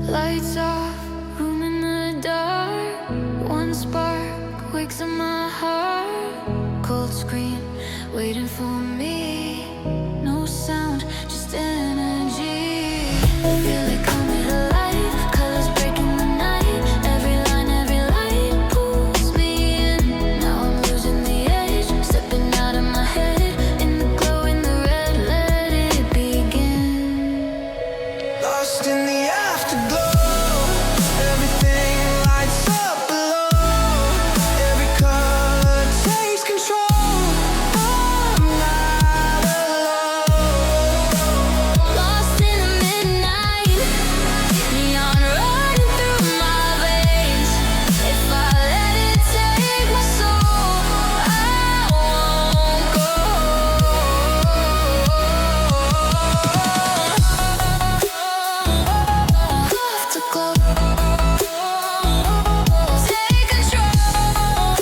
Lights off, room in the dark. One spark wakes up my heart. Cold screen, waiting for me. No sound, just energy. Feel it coming alive, colors breaking the night. Every line, every light pulls me in. Now I'm losing the edge, stepping out of my head. In the glow, in the red, let it begin. Lost in the afterglow, everything lights up below. Every color takes control. I'm not alone. Lost in the midnight, neon running through my veins. If I let it take my soul, I won't go. Afterglow, take control.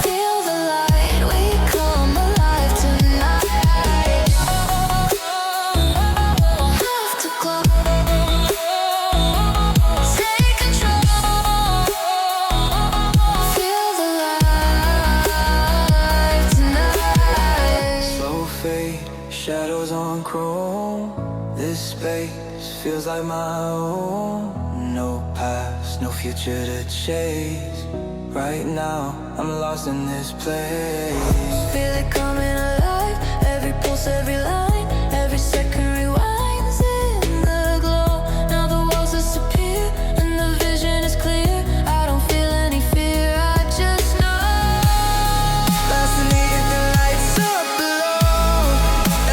Feel the light, we come alive tonight. Afterglow, take control. Feel the light tonight. Slow fade, shadows on chrome. This space feels like my own. No past, no future to chase. Right now, I'm lost in this place. Feel it coming alive, every pulse, every line, every second rewinds in the glow. Now the walls disappear and the vision is clear. I don't feel any fear, I just know. Fascinated, the lights up below.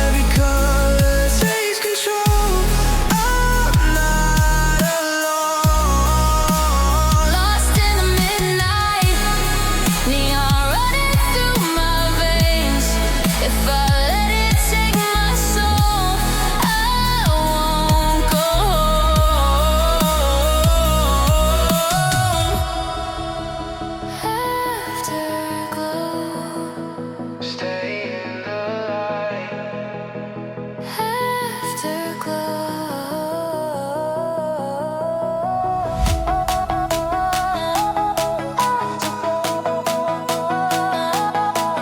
Every color takes control. I'm not alone. Lost in the midnight, neon running through my veins. If I let it take my soul, I won't go. Afterglow, Stay in the light.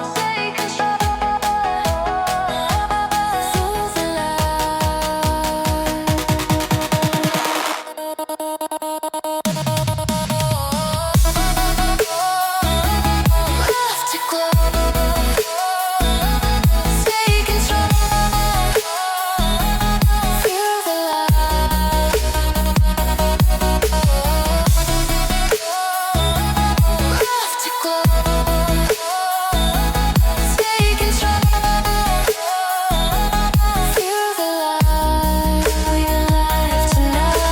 Take control through the Take control, feel the take control, feel the light. We alive tonight.